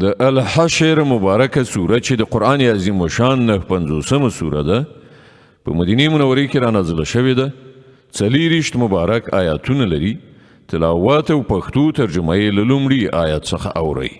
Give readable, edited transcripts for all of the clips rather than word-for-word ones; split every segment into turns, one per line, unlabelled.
د الحشر مبارکه سوره چې د قرآن عظیم شان 50مه سوره ده په مدینه منوره کې را نازله شوې ده. 40 مبارک آیاتونه لري. تلاوت او پښتو ترجمه یې له لومړي آیت څخه اورئ.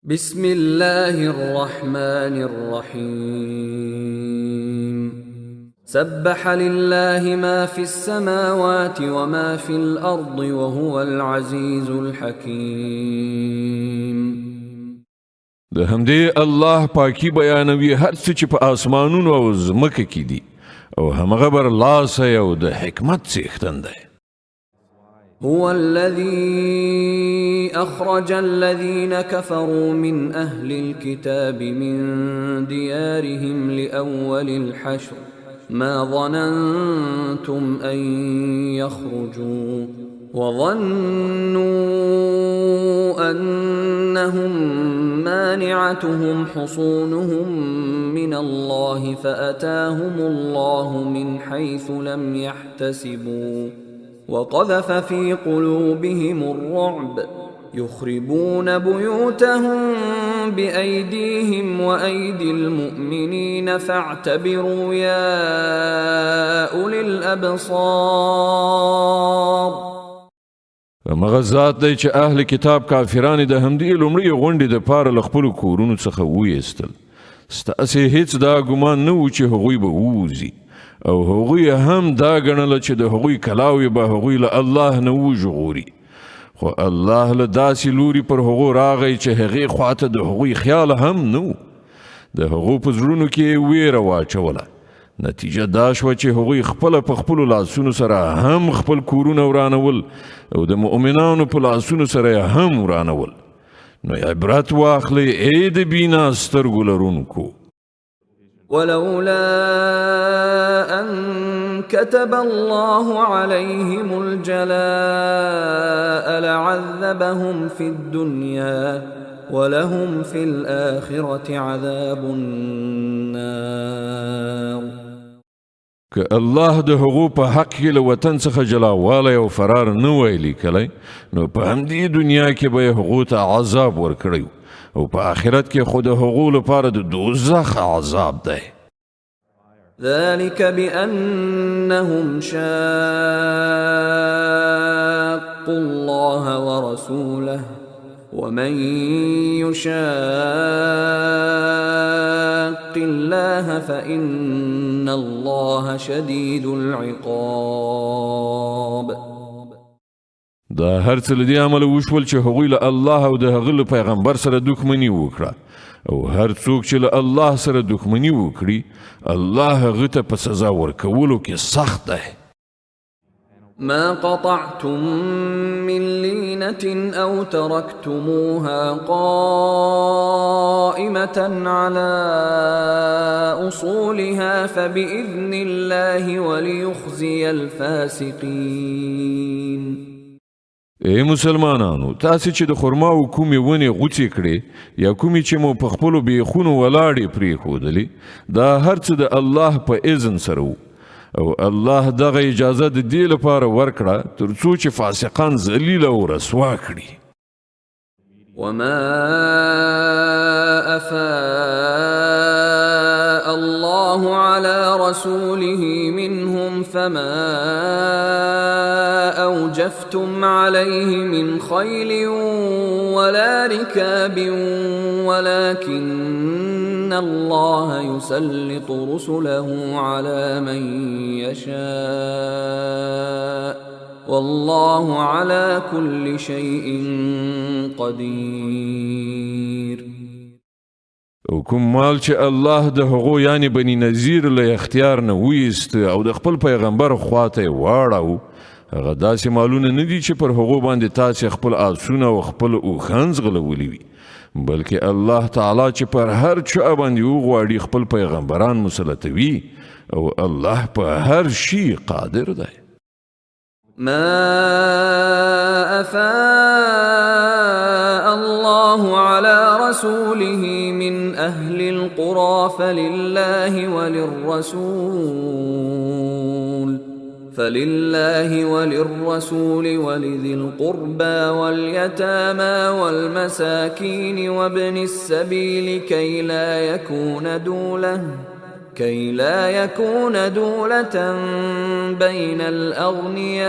بسم الله الرحمن الرحيم. سبح لله ما في السماوات وما في الأرض وهو العزيز الحكيم.
د همدې الله پاکي بیانوي هر څه چې په آسمانونو او ځمکه کې دي او همغه بر لاسه او د حکمت څښتن دی.
هو الذي أخرج الذين كفروا من أهل الكتاب من ديارهم لأول الحشر ما ظننتم أن يخرجوا وظنوا أنهم مانعتهم حصونهم من الله فأتاهم الله من حيث لم يحتسبوا وقذف في قلوبهم الرعب يخربون بيوتهم بأيديهم وأيدي المؤمنين فاعتبروا يا أولي الأبصار.
مغه ذات دی چې اهل کتاب کافران د همدې لومړی غونډې د پاره له خپلو کورونو څخه وایستل. ستاسې هیڅ دا ګمان نه و چې هغوی به ووځي او هغوی هم دا ګڼله چې د هغوی کلاوې به هغوی له الله نه وژغوري، خو الله له داسې لوري پر هغو راغی چې هغې خواته د هغوی خیال هم نه و. د هغو په زړونو کې ویره واچوله. نتیجه دا شوه چې هغوی خپله په خپلو لاسونو سره هم خپل کورونه ورانول او د مؤمنانو په لاسونو سره هم ورانول. نو عبرت واخلئ ای د بینا سترګو لرونکو.
ولولا أن كتب الله عليهم الجلاء لعذبهم في الدنيا ولهم في الآخرة عذاب النار.
که الله د هغو په حق کې له وطن څخه جلاوالی او فرار نه وای لیکلی نو په همدې دنیا کې به یې هغو ته عذاب ورکړی او په آخرت کې خو د هغو لپاره د دوزخ عذاب دی.
ذلك بأنهم شاقوا الله ورسوله ومن يشاق الله فإن الله شديد العقاب.
دا هر څه له دې عمله وشول چې هغوی له الله او د هغه له پیغمبر سره دښمني وکړه او هر څوک چې له الله سره دښمني وکړي الله هغه ته په سزا ورکولو کې سخت دی.
ما قطعتم من لينة أو تركتموها قائمة على أصولها فبإذن الله وليخزي الفاسقين.
ای مسلمانانو، تاسې چې د خرما او کومې ونې غوڅې کړې یا کومې چې مو په خپلو بیخونو ولاړې پرېښودلې دا هر څه د الله په اذن سره و او الله دغه اجازه د دې لپاره ورکړه تر څو چې فاسقان ذلیل او رسوا کړي.
وما أفاء الله على رسوله منهم فما أوجفتم عليه من خيل ولا ركاب ولكن الله يسلط رسله على من يشاء والله على كل شيء قدير.
او کوم مال چې الله د هغو یعنی بني نذیر له اختیار نه ویست او د خپل پیغمبر خواته واړو هغه داسې مالونه نه دي چې پر هغو باندې تاسې خپل آسونه او خپل اوښان ځغلولي وي، بلکې الله تعالی چې پر هر چا باندې وغواړي خپل پیغمبران مسلطوي او الله په هر شي قادر دی.
ما أفاء الله على رسوله من أهل القرى فلله وللرسول فلله وللرسول ولذي القربى واليتامى والمساكين وابن السبيل كي لا يكون دولة بين الأغنياء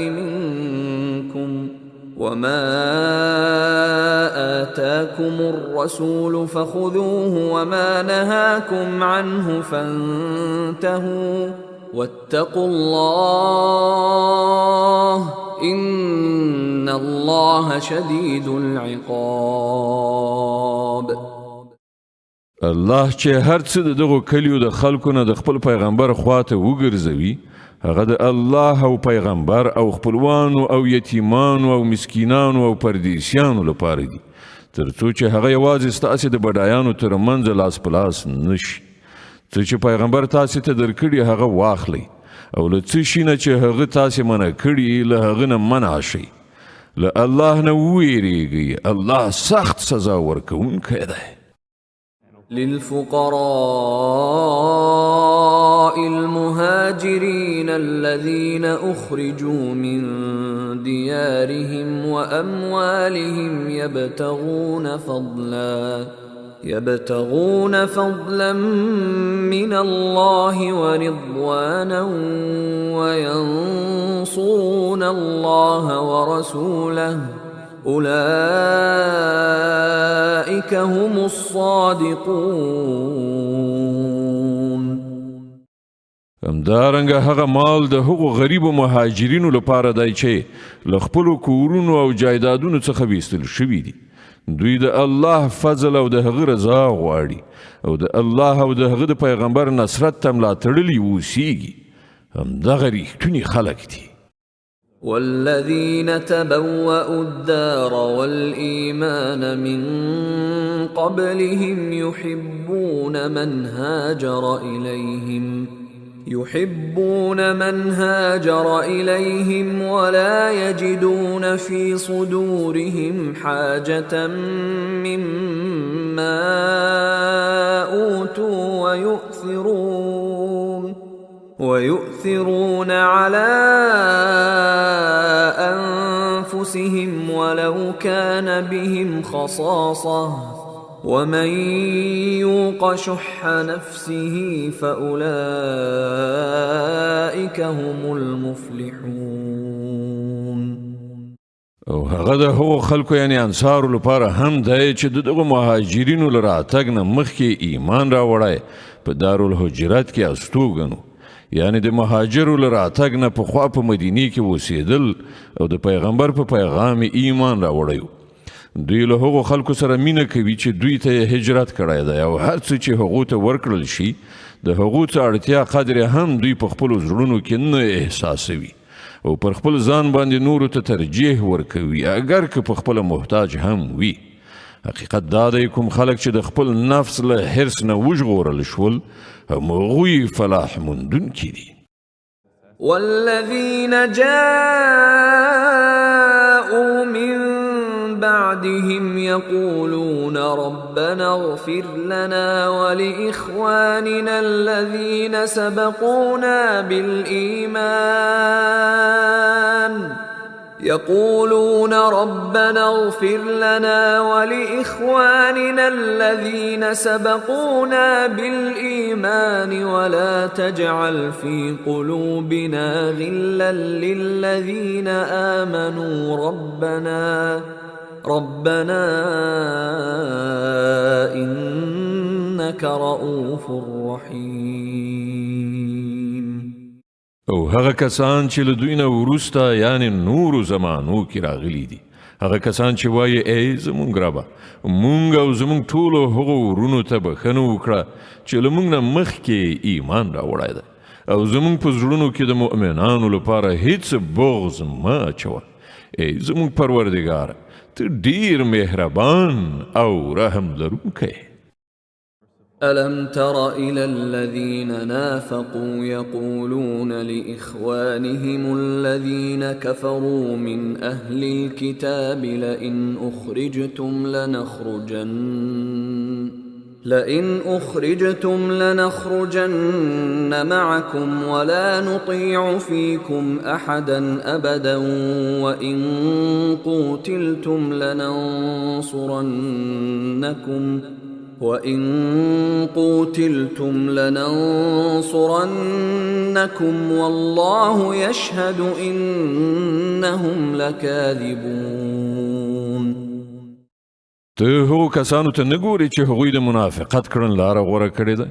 منكم وما آتاكم الرسول فخذوه وما نهاكم عنه فانتهوا واتقوا الله إن الله شديد العقاب.
الله چې هر څه دغه کلیو د خلکو نه د خپل پیغمبر خواته وګرځوي هغه د الله او پیغمبر او خپلوانو او یتیمانو او مسکینانو او پردیسیانو لپاره دي ترڅو چې هغه یوازې ستاسو د بډایانو ترمنځ لاس پلاس نشي. څه چې پیغمبر تاسو ته درکړي هغه واخلئ او له څه شي نه چې هغه تاسو منع کړي له هغه نه منع شئ. له الله نه ویریږئ، الله سخت سزا ورکوونکی دی.
للفقراء المهاجرين الذين أخرجوا من ديارهم وأموالهم يبتغون فضلا من الله ورضوانا وينصرون الله ورسوله أولئك هم الصادقون.
همدارنګه هغه مال د هغو غریبو مهاجرینو لپاره دی چې له خپلو کورونو او جایدادونو څخه ویستل شوي دي. دوی د الله فضل او د هغه رضا غواړي او د الله او د هغه د پیغمبر نصرت ته ملاتړلي اوسیږي. همدغه ریښتوني خلک دي.
والذين تبوأوا الدار والإيمان من قبلهم يحبون من هاجر إليهم ولا يجدون في صدورهم حاجة مما أوتوا ويؤثرون على أنفسهم ولو كان بهم خصاصة ومن يوق شح نفسه فأولئك هم المفلحون.
او هغه د هغو خلکو یعنی انصارو لپاره هم دی چې دغه مهاجرینو له راتګ نه مخکې ایمان راوړی په دارالهجرت کې استوګنو، یعنی د مهاجرو له راتګ نه پخوا په مدینې کې اوسېدل او د پیغمبر په پیغام ایمان راوړی. دوی له هغو خلکو سره مینه کوي چې دوی ته هجرت کړی دی او هر څه چې هغو ته ورکړل شي د هغو څه اړتیا قدر هم دوی په خپلو زړونو کې نه احساسوي او پر خپل ځان باندې نورو ته ترجیح ورکوي اگر که په خپله محتاج هم وي. حقیقت دا دی کوم خلک چې د خپل نفس له حرص نه وژغورل شول همغوی فلاح موندونکي دي.
والذين جاءوا من بعدهم يقولون ربنا اغفر لنا ولإخواننا الذين سبقونا بالإيمان ولا تجعل في قلوبنا غلا للذين آمنوا ربنا إنك رؤوف رحيم.
او هغه کسان چې له دوی نه وروسته یعنی نورو زمانو کې راغلي دي، هغه کسان چې وایي ای زمونږ ربه مونږ او زمونږ ټولو هغو ورونو ته بښنه وکړه چې له مونږ نه مخکې ایمان راوړی دی او زمونږ په زړونو کې د مؤمنانو لپاره هیڅ بغض مه اچوه. ای زمونږ پروردګاره ته ډیر مهربان او رحم لرونکی.
ألم تر إلى الذين نافقوا يقولون لإخوانهم الذين كفروا من أهل لئن أخرجتم لنخرجن معكم ولا نطيع فيكم أحدا أبدا وإن قوتلتم لننصرنكم والله يشهد إنهم لكاذبون.
ته هغو کسانو ته نه ګورې چې هغوی د منافقت کړن لاره غوره کړې ده.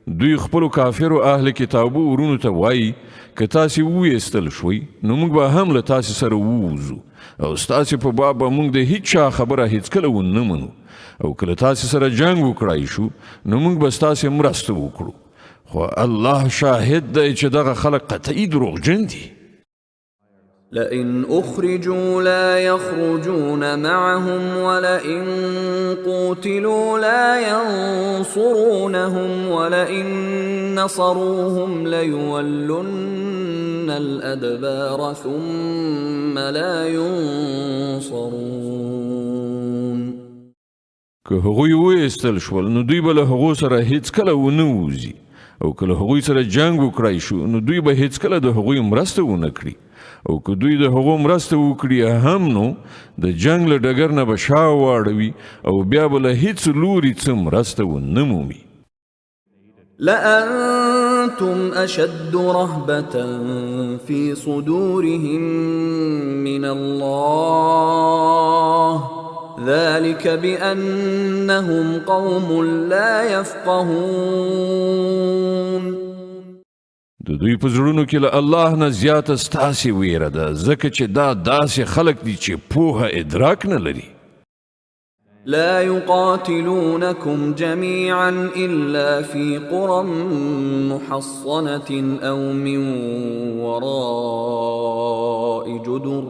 دوی خپلو کافرو اهل کتابو ورونو ته وایي که تاسې وویستل شوئ نو موږ به هم له تاسې سره ووځو او ستاسې په باب به موږ د هیڅ چا خبره هیڅکله ونه منو او که له تاسې سره جنګ وکړای شو نو موږ به ستاسې مرسته وکړو. خو الله شاهد دی چې دغه خلک قطعي دروغجن دي.
لئن أخرجوا لا يخرجون معهم ولئن قوتلوا لا ينصرونهم ولئن نصروهم ليولن الأدبار ثم لا ينصرون.
که هغوی وایستل شول نو دوی به له هغو سره هیڅکله ونه وځي او که له هغوی سره جنګ وکړای شو نو دوی به هیڅکله د هغوی مرسته ونه کړي او که دوی د هغو مرسته وکړي هم نو د جنګ له ډګر نه به شا واړوي او بیا به له هیڅ لوري څه مرسته ونه مومي.
لأنتم أشد رهبة في صدورهم من الله ذلك بأنهم قوم لا يفقهون.
د دوی په زړونو کې له الله نه زیاته ستاسې ویره ده ځکه چې دا داسې خلک دي چې پوهه ادراک نه لري.
لا يقاتلونكم جميعا إلا في قرى محصنة أو من وراء جدر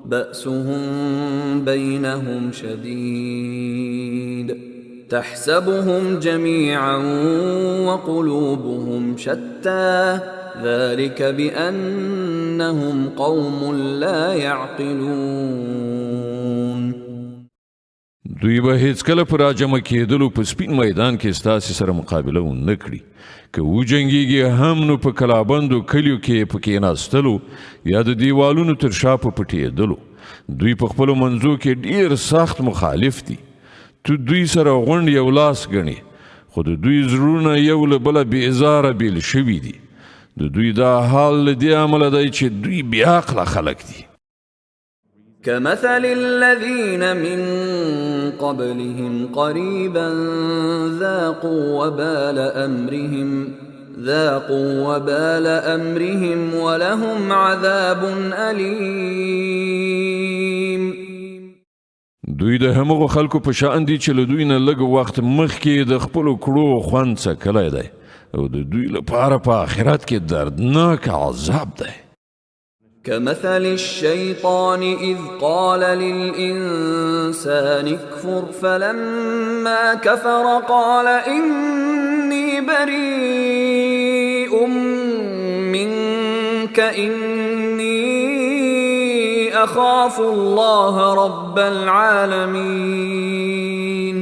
بأسهم بينهم شديد تحسبهم جميعا وقلوبهم شتى ذلك بأنهم قوم لا يعقلون.
دوی به هیڅکله په راجمع کېدلو په سپین میدان کې ستاسې سره مقابله ونه کړي. که وجنګېږي هم نو په کلابندو کلیو کې په کېناستلو یا د دیوالونو تر شا په پټېدلو. دوی په خپلو منځو کې ډېر سخت مخالف دي. تو دوی سره غونډ یو لاس ګڼي خو د دوی زړونه یو له بله بېزاره بیل شوي دي. د دوی دا حال له دې امله دی چې دوی بېعقله خلک دي.
كمثل الذين من قبلهم قريبا ذاقوا وبال أمرهم ولهم عذاب أليم.
دوی د همغو خلکو په شان دي چې له دوی نه لږ وخت مخکې د خپلو کړو خوند څکلی دی او د دوی لپاره په آخرت کې دردناک عذاب دی.
كمثل الشيطان إذ قال للإنسان اكفر فلما كفر قال إني بريء منك إني أخاف الله رب العالمين.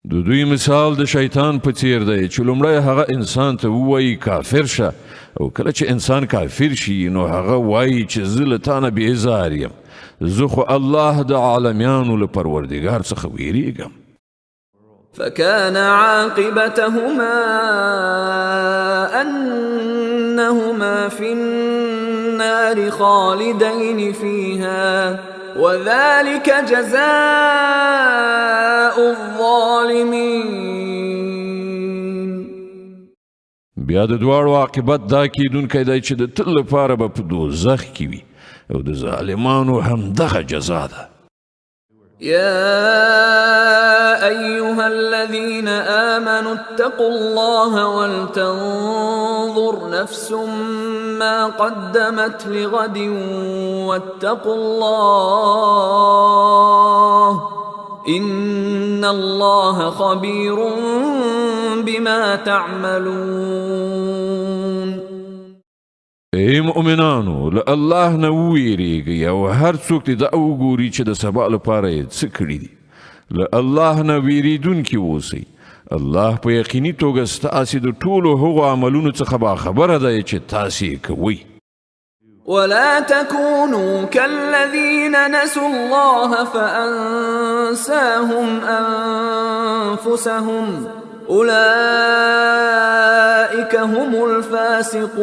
د دوی مثال د شیطان په څیر دی چې لومړی هغه انسان ته ووایي کافر شه او کله چې انسان کافر شي نو هغه وایي چې زه له تا نه بېزار یم زه خو الله د عالمیانو له پروردګار څخه ویریږم.
فكان عاقبتهما أنهما في النار خالدين فيها وذلك جزاء الظالمين.
بیا د دواړو عاقبت دا کیدونکی دی چې د تل لپاره به په دوزخ کې وي او د ظالمانو همدغه جزا ده.
يا أيها الذين آمنوا اتقوا الله ولتنظر نفس ما قدمت لغد واتقوا الله إن الله خبير بما تعملون.
ای مؤمنانو له الله نه وویریږئ او هر څوک دې دا وګوري چې د سبا لپاره یې څه کړي دي. له الله نه ویریدونکي اوسئ الله په یقیني توګه ستاسې د ټولو هغو عملونو څخه باخبره دی چې تاسې یې کوئ.
ولا تكونوا كالذين نسوا الله فأنساهم أنفسهم أولئك هم الفاسقون.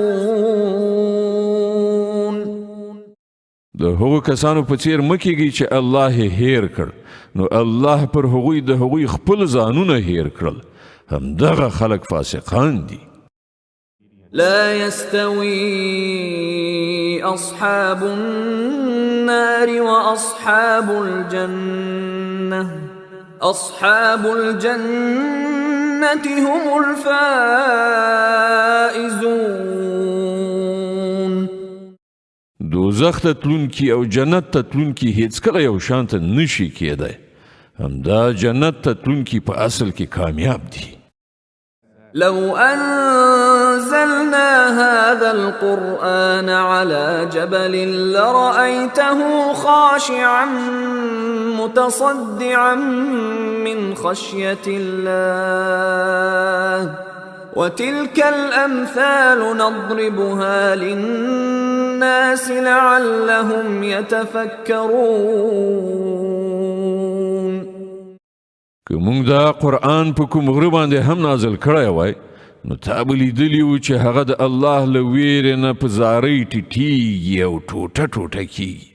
د هغو کسانو په څیر مه کیږئ چې الله یې هیر کړ، نو الله پر هغوی د هغوی خپل ځانونه هیر کړل، همدغه خلک فاسقان دي.
لا يستوي أصحاب النار وأصحاب الجنة أصحاب الجنة هم الفائزون.
دوزخ ته تلونکي او جنت ته تلونکي هیڅ کله یو شان ته نشي کېدی، همدا جنت ته تلونکي په اصل کې کامیاب دي.
لو أنزلنا هذا القرآن على جبل لرأيته خاشعا متصدعا من خشية الله وتلك الأمثال نضربها للناس لعلهم يتفكرون.
که مونږ دا قرآن په کوم غره باندې هم نازل کړی وای، نو تا به لیدلي وو چې هغه د الله له ویرې نه په زارۍ ټیټیږي او ټوټه ټوټه کیږي.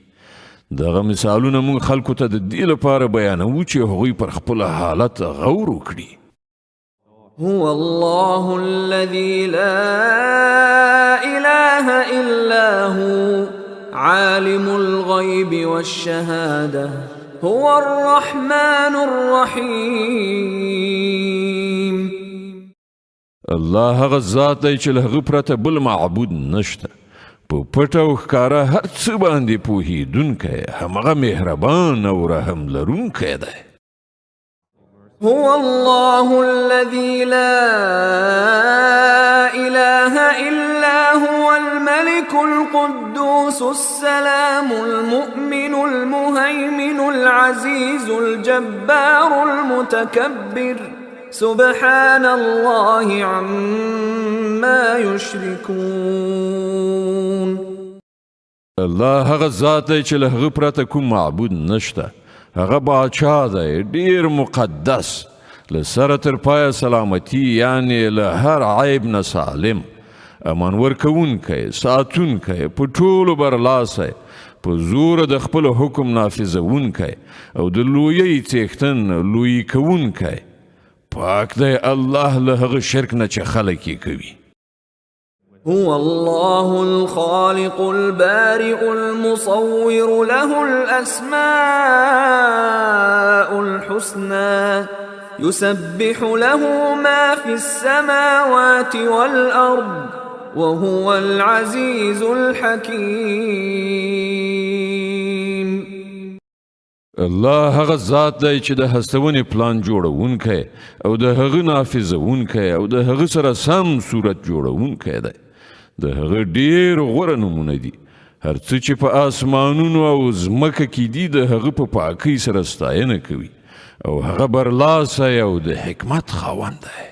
دغه مثالونه مونږ خلکو ته د دې لپاره بیانوو چې هغوی پر خپل حالت غور وکړي.
هو الله الذي لا إله إلا هو عالم الغيب والشهادة هو الرحمن الرحيم.
الله هغه ذات دی چې له هغه پرته بل معبود نشته، په پټه او ښکاره هر څه باندې پوهېدونکی، همغه مهربان او رحم لرونکی دی.
هو الله الذي لا إله إلا هو الملك القدوس السلام المؤمن المهيمن العزيز الجبار المتكبر سبحان الله عما يشركون.
الله هغه ذات دی چې له هغه پرته کوم معبود نشته، هغه باچا دی ډیر مقدس، له سره تر پایه سلامتی، یعنی له هر عیب نه سالم، امان ورکوونکی، ساتونکی، په ټولو برلاسی، په زور د خپل حکم نافذوونکی او د لویۍ څښتن لویي کوونکی. پاک دی الله له هغه شرک نه چې خلک یې کوي.
هو الله الخالق البارئ المصور له الأسماء الحسنى يسبح له ما في السماوات والأرض وهو العزيز الحكيم.
الله هغه ذات دی چې د هستونې پلان جوړونکی او د هغه نافذوونکی او د هغه سره سم صورت جوړونکی دی. د هغه ډیر غوره نومونه دي، هر څه چې په آسمانونو او ځمکه کې دي د هغه په پاکۍ سره ستاینه کوي او هغه برلاسی او د حکمت خاوند دی.